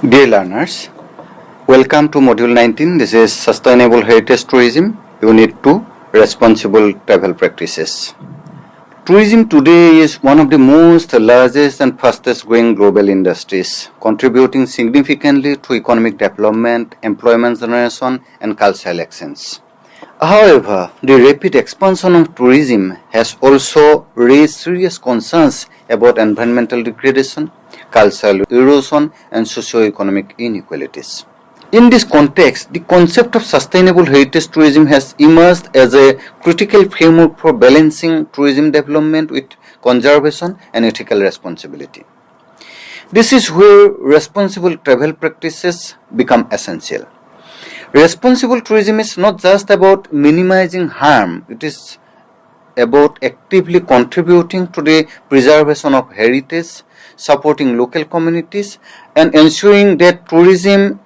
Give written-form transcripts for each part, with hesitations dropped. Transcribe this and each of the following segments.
Dear learners, welcome to Module 19. This is Sustainable Heritage Tourism, Unit 2, Responsible Travel Practices. Tourism today is one of the most largest and fastest growing global industries, contributing significantly to economic development, employment generation, and cultural exchange. However, the rapid expansion of tourism has also raised serious concerns about environmental degradation, cultural erosion, and socio-economic inequalities. In this context, the concept of sustainable heritage tourism has emerged as a critical framework for balancing tourism development with conservation and ethical responsibility. This is where responsible travel practices become essential. Responsible tourism is not just about minimizing harm, it is about actively contributing to the preservation of heritage, supporting local communities, and ensuring that tourism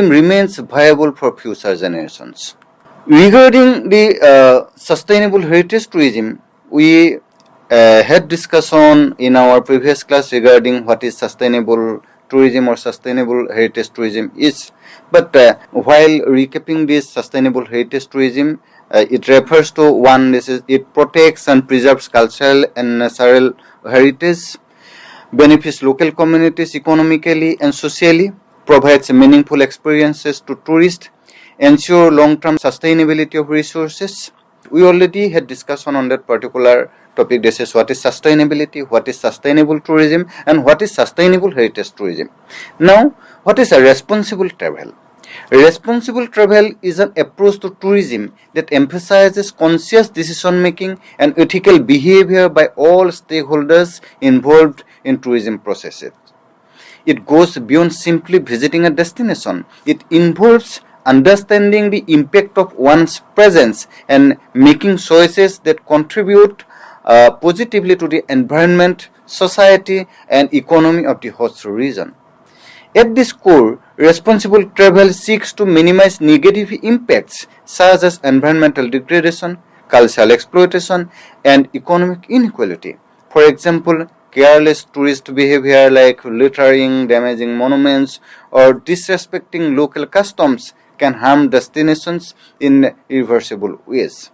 remains viable for future generations. Regarding the sustainable heritage tourism, we had discussion in our previous class regarding what is sustainable tourism or sustainable heritage tourism is. But while recapping this sustainable heritage tourism, it refers to it protects and preserves cultural and natural heritage, benefits local communities economically and socially, provides meaningful experiences to tourists, ensure long-term sustainability of resources. We already had discussion on that particular topic. This is what is sustainability, what is sustainable tourism, and what is sustainable heritage tourism. Now, what is a responsible travel? Responsible travel is an approach to tourism that emphasizes conscious decision making and ethical behavior by all stakeholders involved in tourism processes. It goes beyond simply visiting a destination. It involves understanding the impact of one's presence and making choices that contribute positively to the environment, society, and economy of the host region. At this core, responsible travel seeks to minimize negative impacts such as environmental degradation, cultural exploitation, and economic inequality. For example, careless tourist behavior like littering, damaging monuments, or disrespecting local customs can harm destinations in irreversible ways.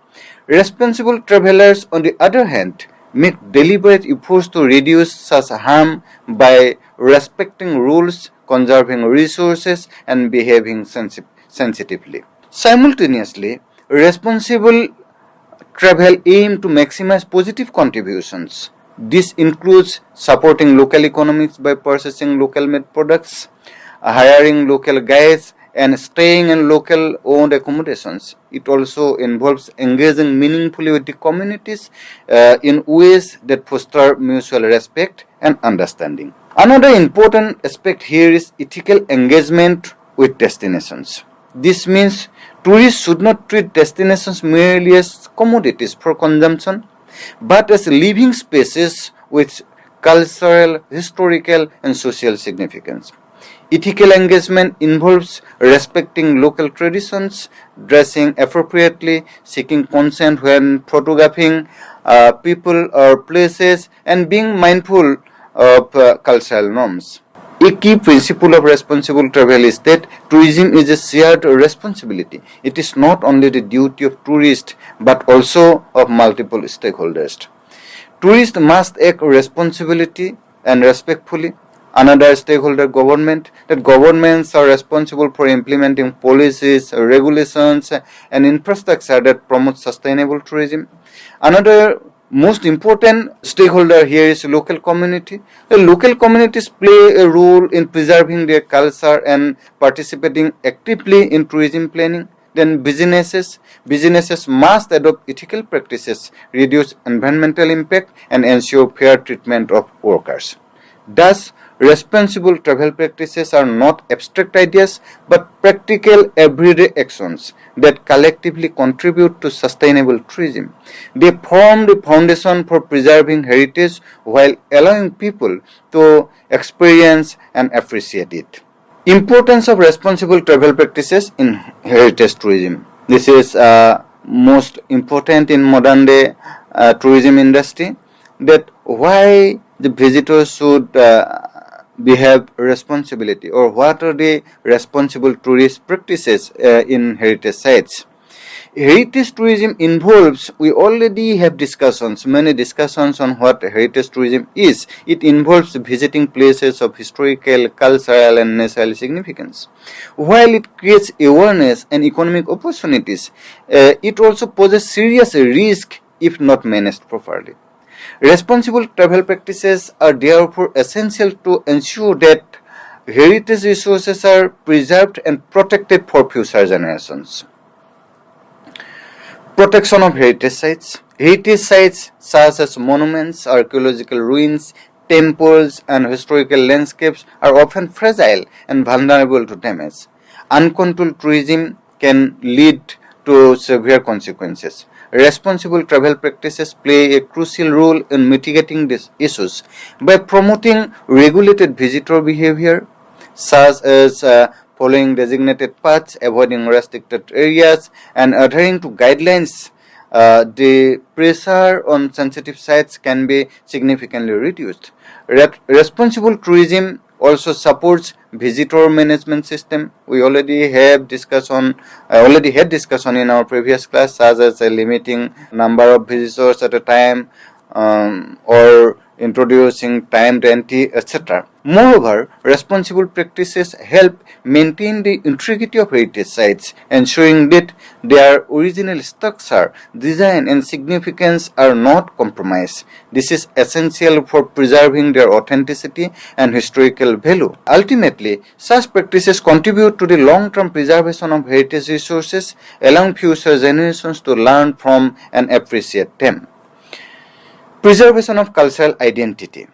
Responsible travelers, on the other hand, make deliberate efforts to reduce such harm by respecting rules, conserving resources, and behaving sensitively. Simultaneously, responsible travel aims to maximize positive contributions. This includes supporting local economies by purchasing local-made products, hiring local guides, and staying in local-owned accommodations. It also involves engaging meaningfully with the communities in ways that foster mutual respect and understanding. Another important aspect here is ethical engagement with destinations. This means tourists should not treat destinations merely as commodities for consumption, but as living spaces with cultural, historical, and social significance. Ethical engagement involves respecting local traditions, dressing appropriately, seeking consent when photographing people or places, and being mindful of cultural norms. A key principle of responsible travel is that tourism is a shared responsibility. It is not only the duty of tourists but also of multiple stakeholders. Tourists must act responsibly and respectfully. Another stakeholder government, that governments are responsible for implementing policies, regulations, and infrastructure that promote sustainable tourism. Another most important stakeholder here is local community. The local communities play a role in preserving their culture and participating actively in tourism planning. Then businesses must adopt ethical practices, reduce environmental impact, and ensure fair treatment of workers. Thus, responsible travel practices are not abstract ideas but practical everyday actions that collectively contribute to sustainable tourism. They form the foundation for preserving heritage while allowing people to experience and appreciate it. Importance of responsible travel practices in heritage tourism. This is most important in modern day tourism industry. That why the visitors should behave responsibility, or what are the responsible tourist practices in heritage sites. Heritage tourism involves, we already have many discussions on what heritage tourism is. It involves visiting places of historical, cultural and natural significance. While it creates awareness and economic opportunities, it also poses serious risk if not managed properly. Responsible travel practices are therefore essential to ensure that heritage resources are preserved and protected for future generations. Protection of heritage sites. Heritage sites such as monuments, archaeological ruins, temples, and historical landscapes are often fragile and vulnerable to damage. Uncontrolled tourism can lead to severe consequences. Responsible travel practices play a crucial role in mitigating these issues by promoting regulated visitor behavior, such as following designated paths, avoiding restricted areas, and adhering to guidelines. The pressure on sensitive sites can be significantly reduced. Responsible tourism also supports visitor management system. We already had discussion in our previous class, such as limiting number of visitors at a time, or introducing timed entry, etc. Moreover, responsible practices help maintain the integrity of heritage sites, ensuring that their original structure, design, and significance are not compromised. This is essential for preserving their authenticity and historical value. Ultimately, such practices contribute to the long-term preservation of heritage resources, allowing future generations to learn from and appreciate them. Preservation of cultural identity.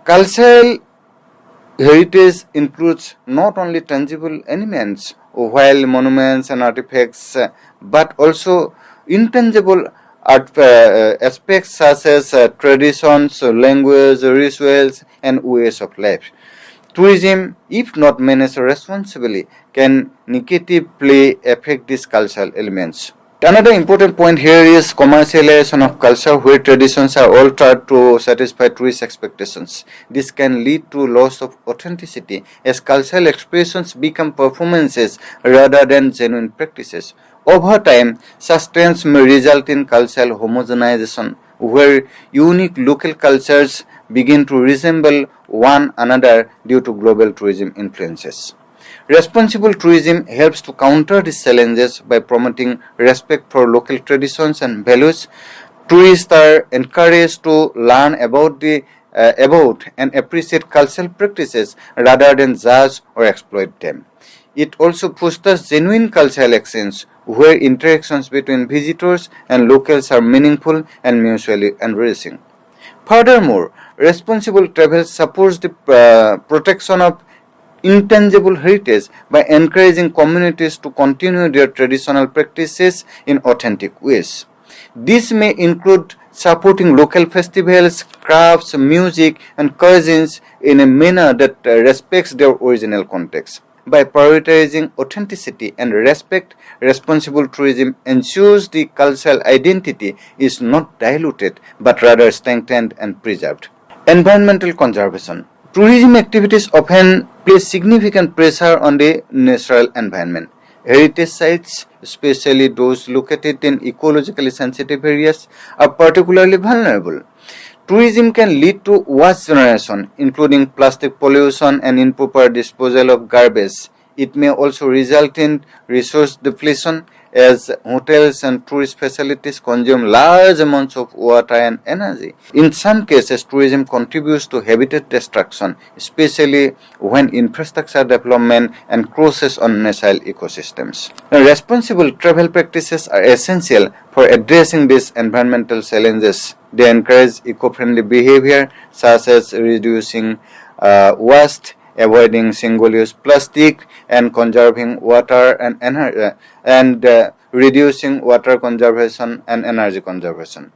Cultural heritage includes not only tangible elements, while monuments and artifacts, but also intangible aspects such as traditions, language, rituals, and ways of life. Tourism, if not managed responsibly, can negatively affect these cultural elements. Another important point here is commercialization of culture, where traditions are altered to satisfy tourist expectations. This can lead to loss of authenticity, as cultural expressions become performances rather than genuine practices. Over time, such trends may result in cultural homogenization, where unique local cultures begin to resemble one another due to global tourism influences. Responsible tourism helps to counter these challenges by promoting respect for local traditions and values. Tourists are encouraged to learn about and appreciate cultural practices rather than judge or exploit them. It also fosters genuine cultural exchange, where interactions between visitors and locals are meaningful and mutually enriching. Furthermore, responsible travel supports the protection of intangible heritage by encouraging communities to continue their traditional practices in authentic ways. This may include supporting local festivals, crafts, music, and cuisines in a manner that respects their original context. By prioritizing authenticity and respect, responsible tourism ensures the cultural identity is not diluted but rather strengthened and preserved. Environmental conservation. Tourism activities often place significant pressure on the natural environment. Heritage sites, especially those located in ecologically sensitive areas, are particularly vulnerable. Tourism can lead to waste generation, including plastic pollution and improper disposal of garbage. It may also result in resource depletion, as hotels and tourist facilities consume large amounts of water and energy. In some cases, tourism contributes to habitat destruction, especially when infrastructure development encroaches on natural ecosystems. Now, responsible travel practices are essential for addressing these environmental challenges. They encourage eco-friendly behavior, such as reducing waste, avoiding single-use plastic, and conserving water and energy, and reducing water conservation and energy conservation.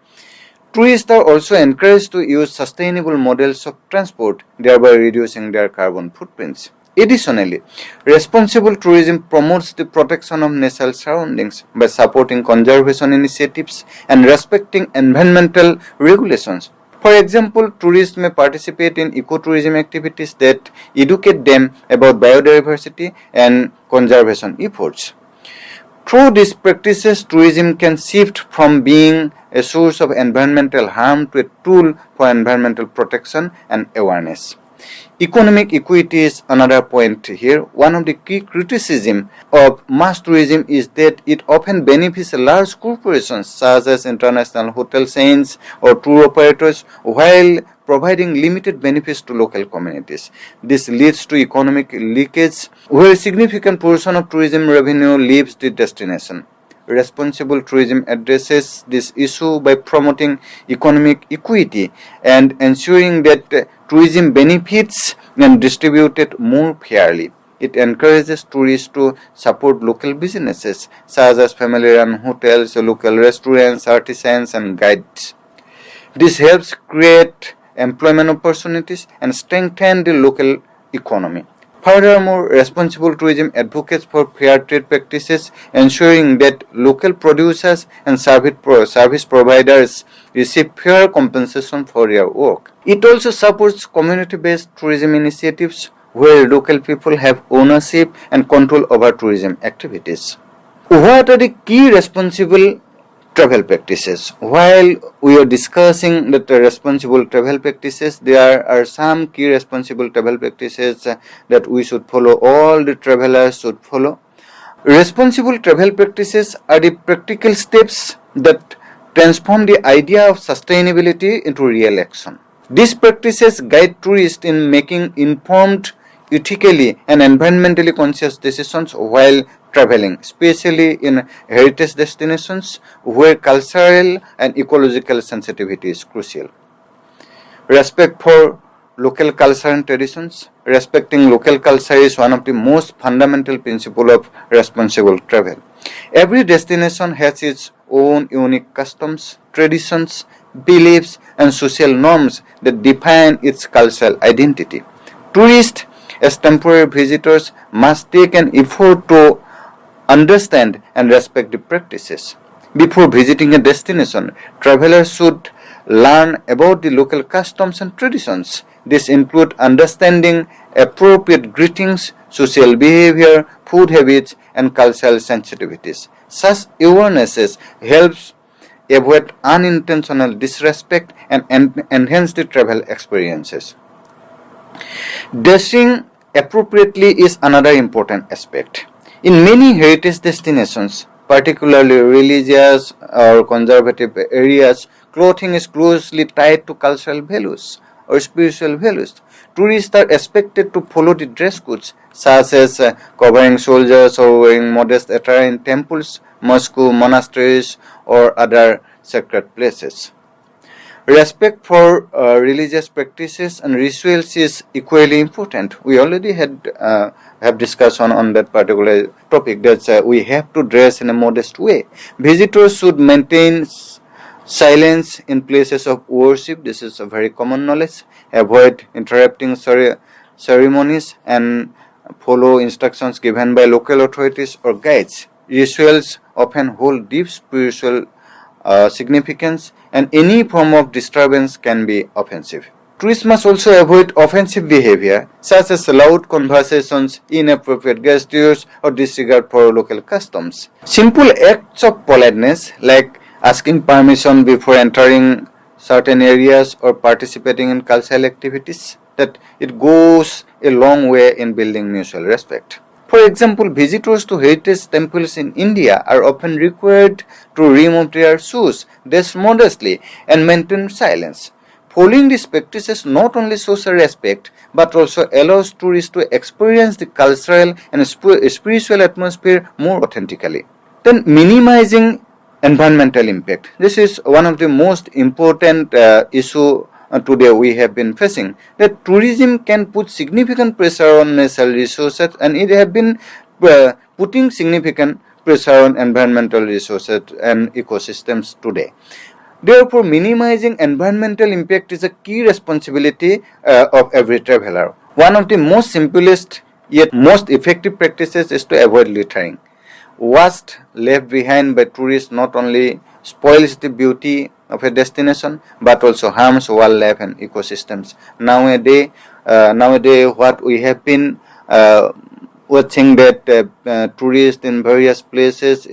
Tourists are also encouraged to use sustainable models of transport, thereby reducing their carbon footprints. Additionally, responsible tourism promotes the protection of natural surroundings by supporting conservation initiatives and respecting environmental regulations. For example, tourists may participate in ecotourism activities that educate them about biodiversity and conservation efforts. Through these practices, tourism can shift from being a source of environmental harm to a tool for environmental protection and awareness. Economic equity is another point here. One of the key criticisms of mass tourism is that it often benefits large corporations such as international hotel chains or tour operators while providing limited benefits to local communities. This leads to economic leakage where a significant portion of tourism revenue leaves the destination. Responsible tourism addresses this issue by promoting economic equity and ensuring that tourism benefits and distributed more fairly. It encourages tourists to support local businesses such as family-run hotels, local restaurants, artisans, and guides. This helps create employment opportunities and strengthen the local economy. Furthermore, responsible tourism advocates for fair trade practices, ensuring that local producers and service providers receive fair compensation for their work. It also supports community-based tourism initiatives where local people have ownership and control over tourism activities. What are the key responsible travel practices? While we are discussing the responsible travel practices, there are some key responsible travel practices that we should follow, all the travelers should follow. Responsible travel practices are the practical steps that transform the idea of sustainability into real action. These practices guide tourists in making informed, ethically and environmentally conscious decisions while traveling, especially in heritage destinations where cultural and ecological sensitivity is crucial. Respect for local culture and traditions. Respecting local culture is one of the most fundamental principles of responsible travel. Every destination has its own unique customs, traditions, beliefs, and social norms that define its cultural identity. Tourists, as temporary visitors, must take an effort to understand and respect the practices. Before visiting a destination, travelers should learn about the local customs and traditions. This includes understanding appropriate greetings, social behavior, food habits, and cultural sensitivities. Such awarenesses helps avoid unintentional disrespect and enhance the travel experiences. Dressing appropriately is another important aspect. In many heritage destinations, particularly religious or conservative areas, clothing is closely tied to cultural values or spiritual values. Tourists are expected to follow the dress codes, such as covering shoulders or wearing modest attire in temples, mosques, monasteries, or other sacred places. Respect for religious practices and rituals is equally important. We already have discussed on that particular topic that we have to dress in a modest way. Visitors should maintain silence in places of worship. This is a very common knowledge. Avoid interrupting ceremonies and follow instructions given by local authorities or guides. Rituals often hold deep spiritual significance, and any form of disturbance can be offensive. Tourists must also avoid offensive behavior such as loud conversations, inappropriate gestures, or disregard for local customs. Simple acts of politeness like asking permission before entering certain areas or participating in cultural activities, that it goes a long way in building mutual respect. For example, visitors to heritage temples in India are often required to remove their shoes, dress modestly, and maintain silence. Following these practices not only shows respect but also allows tourists to experience the cultural and spiritual atmosphere more authentically. Then, minimizing environmental impact. This is one of the most important issues today we have been facing, that tourism can put significant pressure on natural resources, and it has been putting significant pressure on environmental resources and ecosystems today. Therefore, minimizing environmental impact is a key responsibility of every traveler. One of the most simplest yet most effective practices is to avoid littering. Waste left behind by tourists not only spoils the beauty of a destination, but also harms wildlife and ecosystems. Nowadays, what we have been watching that tourists in various places,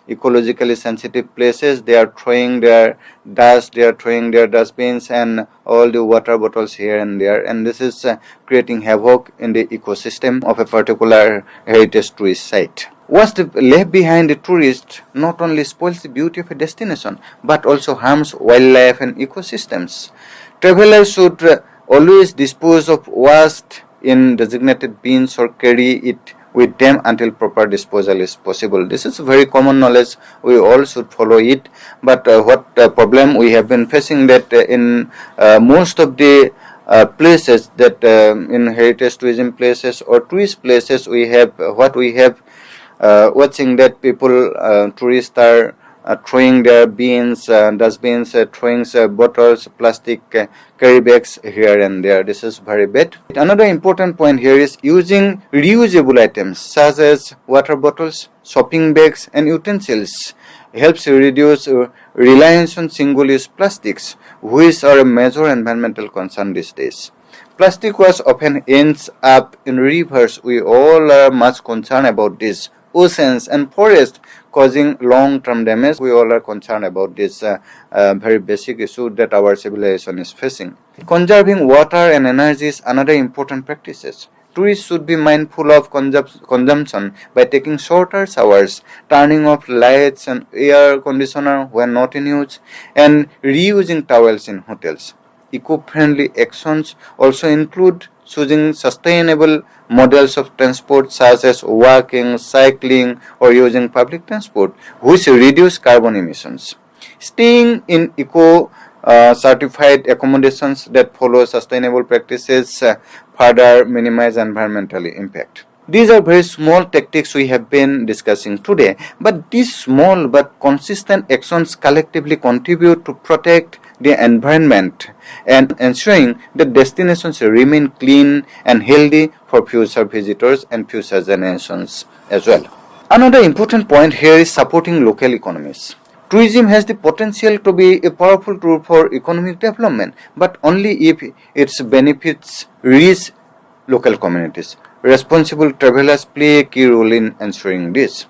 ecologically sensitive places, they are throwing their dust, they are throwing their dustbins and all the water bottles here and there, and this is creating havoc in the ecosystem of a particular heritage tourist site. What's left behind the tourist not only spoils the beauty of a destination, but also harms wildlife and ecosystems. Travelers should always dispose of waste in designated bins or carry it with them until proper disposal is possible. This is very common knowledge. We all should follow it. But what problem we have been facing that in most of the places that in heritage tourism places or tourist places, we have watching that people, tourists are throwing their bins, dustbins, throwing bottles, plastic carry bags here and there. This is very bad. Another important point here is using reusable items such as water bottles, shopping bags and utensils helps reduce reliance on single-use plastics, which are a major environmental concern these days. Plastic waste often ends up in rivers. We all are much concerned about this. Oceans and forests causing long-term damage. We all are concerned about this very basic issue that our civilization is facing. Conserving water and energy is another important practice. Tourists should be mindful of consumption by taking shorter showers, turning off lights and air conditioner when not in use, and reusing towels in hotels. Eco-friendly actions also include choosing sustainable models of transport such as walking, cycling or using public transport, which reduce carbon emissions. Staying in eco-certified accommodations that follow sustainable practices further minimize environmental impact. These are very small tactics we have been discussing today, but these small but consistent actions collectively contribute to protect the environment and ensuring that destinations remain clean and healthy for future visitors and future generations as well. Another important point here is supporting local economies. Tourism has the potential to be a powerful tool for economic development, but only if its benefits reach local communities. Responsible travelers play a key role in ensuring this.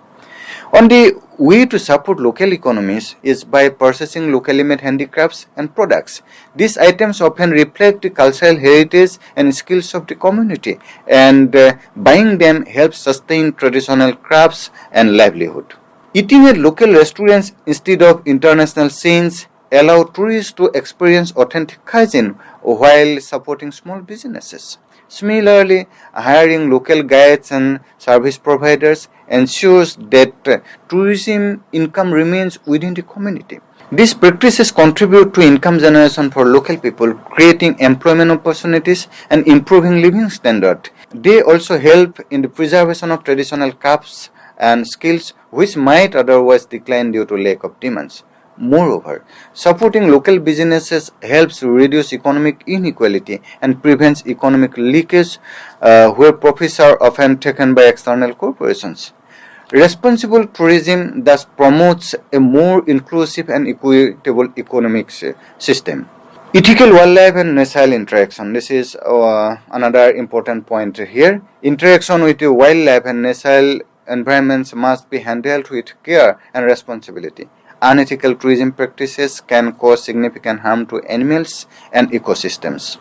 On the way to support local economies is by purchasing locally made handicrafts and products. These items often reflect the cultural heritage and skills of the community, and buying them helps sustain traditional crafts and livelihood. Eating at local restaurants instead of international chains allow tourists to experience authentic cuisine while supporting small businesses. Similarly, hiring local guides and service providers ensures that tourism income remains within the community. These practices contribute to income generation for local people, creating employment opportunities and improving living standard. They also help in the preservation of traditional crafts and skills which might otherwise decline due to lack of demands. Moreover, supporting local businesses helps reduce economic inequality and prevents economic leakage where profits are often taken by external corporations. Responsible tourism thus promotes a more inclusive and equitable economic system. Ethical wildlife and natural interaction. This is another important point here. Interaction with the wildlife and natural environments must be handled with care and responsibility. Unethical tourism practices can cause significant harm to animals and ecosystems.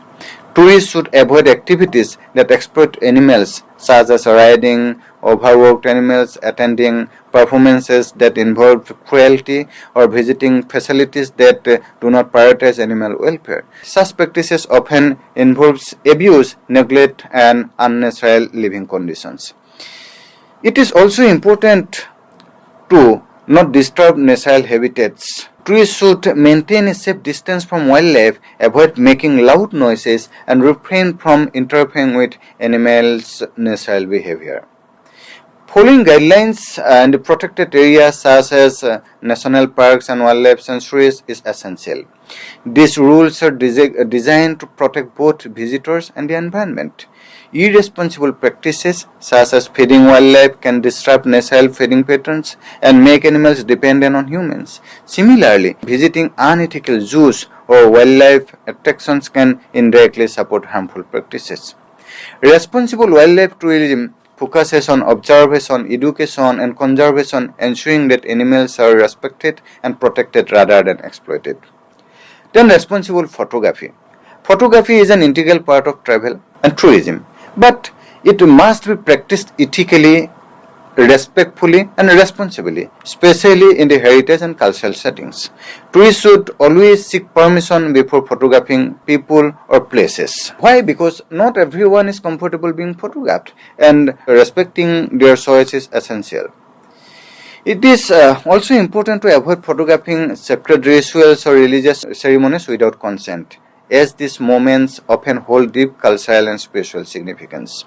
Tourists should avoid activities that exploit animals, such as riding overworked animals, attending performances that involve cruelty, or visiting facilities that do not prioritize animal welfare. Such practices often involve abuse, neglect, and unnatural living conditions. It is also important to not disturb natural habitats. Tourists should maintain a safe distance from wildlife, avoid making loud noises, and refrain from interfering with animals' natural behavior. Following guidelines in protected areas such as national parks and wildlife sanctuaries is essential. These rules are designed to protect both visitors and the environment. Irresponsible practices such as feeding wildlife can disrupt natural feeding patterns and make animals dependent on humans. Similarly, visiting unethical zoos or wildlife attractions can indirectly support harmful practices. Responsible wildlife tourism focuses on observation, education, and conservation, ensuring that animals are respected and protected rather than exploited. Then, responsible photography. Photography is an integral part of travel and tourism, but it must be practiced ethically, respectfully, and responsibly, especially in the heritage and cultural settings. Tourists should always seek permission before photographing people or places. Why? Because not everyone is comfortable being photographed, and respecting their choice is essential. It is also important to avoid photographing sacred rituals or religious ceremonies without consent, as these moments often hold deep cultural and spiritual significance.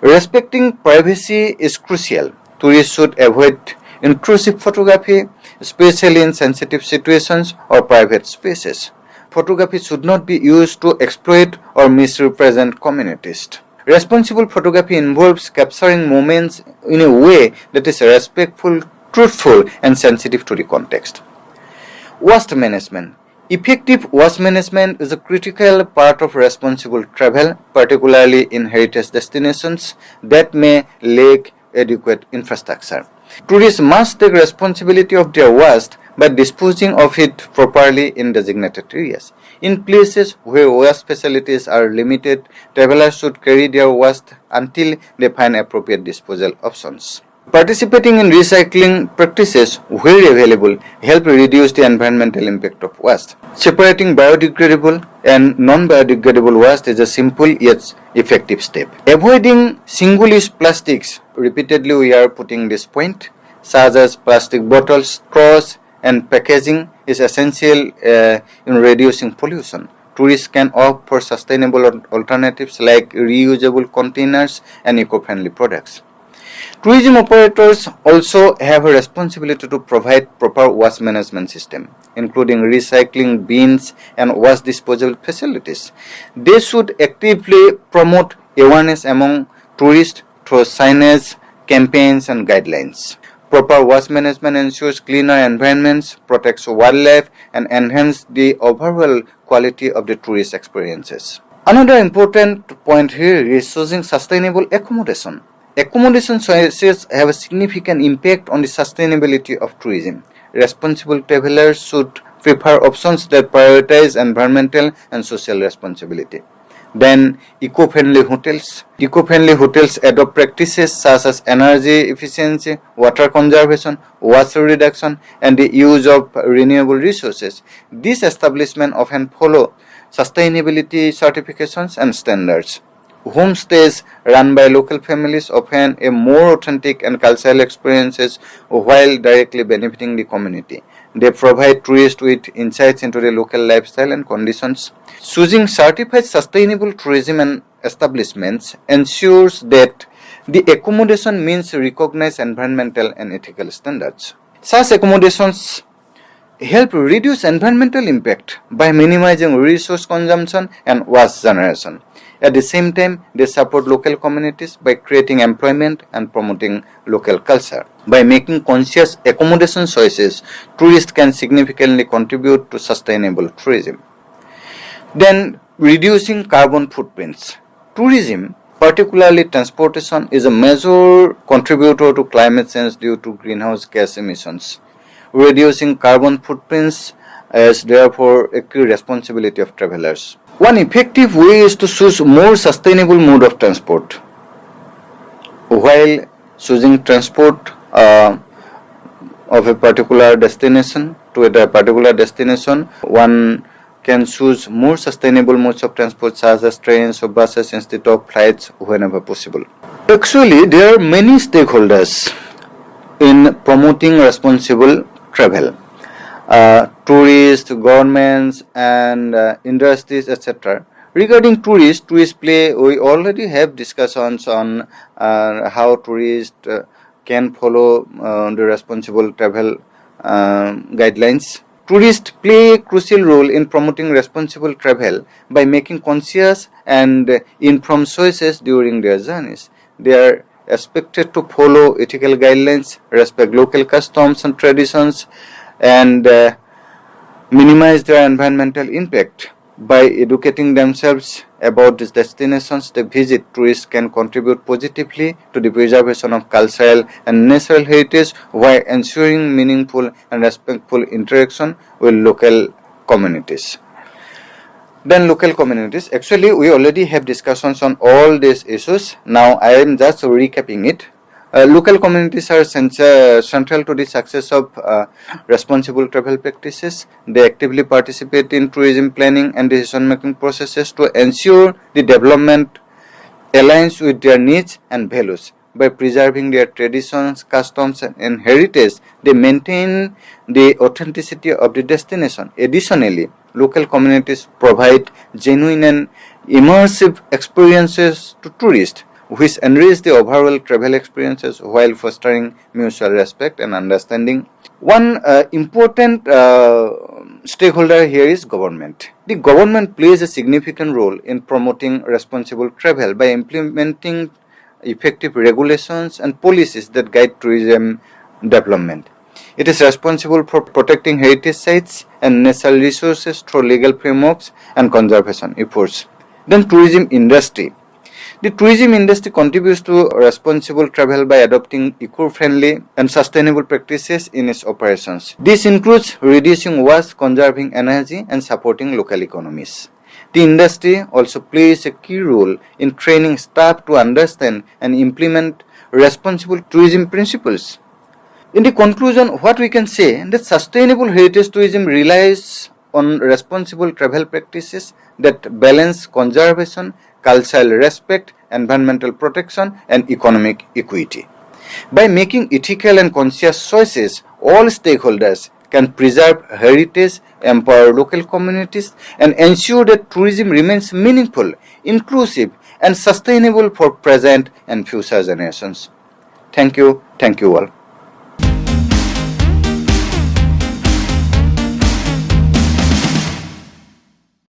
Respecting privacy is crucial. Tourists should avoid intrusive photography, especially in sensitive situations or private spaces. Photography should not be used to exploit or misrepresent communities. Responsible photography involves capturing moments in a way that is respectful, truthful, and sensitive to the context. Waste management. Effective waste management is a critical part of responsible travel, particularly in heritage destinations that may lack adequate infrastructure. Tourists must take responsibility of their waste by disposing of it properly in designated areas. In places where waste facilities are limited, travelers should carry their waste until they find appropriate disposal options. Participating in recycling practices, where available, help reduce the environmental impact of waste. Separating biodegradable and non-biodegradable waste is a simple yet effective step. Avoiding single-use plastics, repeatedly we are putting this point, such as plastic bottles, straws, and packaging is essential in reducing pollution. Tourists can opt for sustainable alternatives like reusable containers and eco-friendly products. Tourism operators also have a responsibility to provide proper waste management system, including recycling bins and waste disposal facilities. They should actively promote awareness among tourists through signage, campaigns, and guidelines. Proper waste management ensures cleaner environments, protects wildlife, and enhances the overall quality of the tourist experiences. Another important point here is choosing sustainable accommodation. Accommodation choices have a significant impact on the sustainability of tourism. Responsible travelers should prefer options that prioritize environmental and social responsibility. Then, eco-friendly hotels. Eco-friendly hotels adopt practices such as energy efficiency, water conservation, waste reduction, and the use of renewable resources. These establishments often follow sustainability certifications and standards. Homestays run by local families often a more authentic and cultural experiences while directly benefiting the community. They provide tourists with insights into the local lifestyle and conditions. Choosing certified sustainable tourism and establishments ensures that the accommodation means recognize environmental and ethical standards. Such accommodations help reduce environmental impact by minimizing resource consumption and waste generation. At the same time, they support local communities by creating employment and promoting local culture. By making conscious accommodation choices, tourists can significantly contribute to sustainable tourism. Then, reducing carbon footprints. Tourism, particularly transportation, is a major contributor to climate change due to greenhouse gas emissions. Reducing carbon footprints is therefore a key responsibility of travelers. One effective way is to choose more sustainable mode of transport. While choosing transport of a particular destination to a particular destination, one can choose more sustainable modes of transport such as trains or buses instead of flights whenever possible. Actually, there are many stakeholders in promoting responsible travel. Tourists, governments, and industries, etc. Regarding tourists play. We already have discussions on how tourists can follow the responsible travel guidelines. Tourists play a crucial role in promoting responsible travel by making conscious and informed choices during their journeys. They are expected to follow ethical guidelines, respect local customs and traditions, and minimize their environmental impact. By educating themselves about these destinations they visit, tourists can contribute positively to the preservation of cultural and natural heritage while ensuring meaningful and respectful interaction with local communities. Then local communities. Actually, we already have discussions on all these issues. Now I am just recapping it. Local communities are central to the success of responsible travel practices. They actively participate in tourism planning and decision-making processes to ensure the development aligns with their needs and values. By preserving their traditions, customs, and heritage, they maintain the authenticity of the destination. Additionally, local communities provide genuine and immersive experiences to tourists, which enrich the overall travel experiences while fostering mutual respect and understanding. One important stakeholder here is government. The government plays a significant role in promoting responsible travel by implementing effective regulations and policies that guide tourism development. It is responsible for protecting heritage sites and natural resources through legal frameworks and conservation efforts. Then tourism industry. The tourism industry contributes to responsible travel by adopting eco-friendly and sustainable practices in its operations. This includes reducing waste, conserving energy, and supporting local economies. The industry also plays a key role in training staff to understand and implement responsible tourism principles. In the conclusion, what we can say that sustainable heritage tourism relies on responsible travel practices that balance conservation, cultural respect, environmental protection, and economic equity. By making ethical and conscious choices, all stakeholders can preserve heritage, empower local communities, and ensure that tourism remains meaningful, inclusive, and sustainable for present and future generations. Thank you all.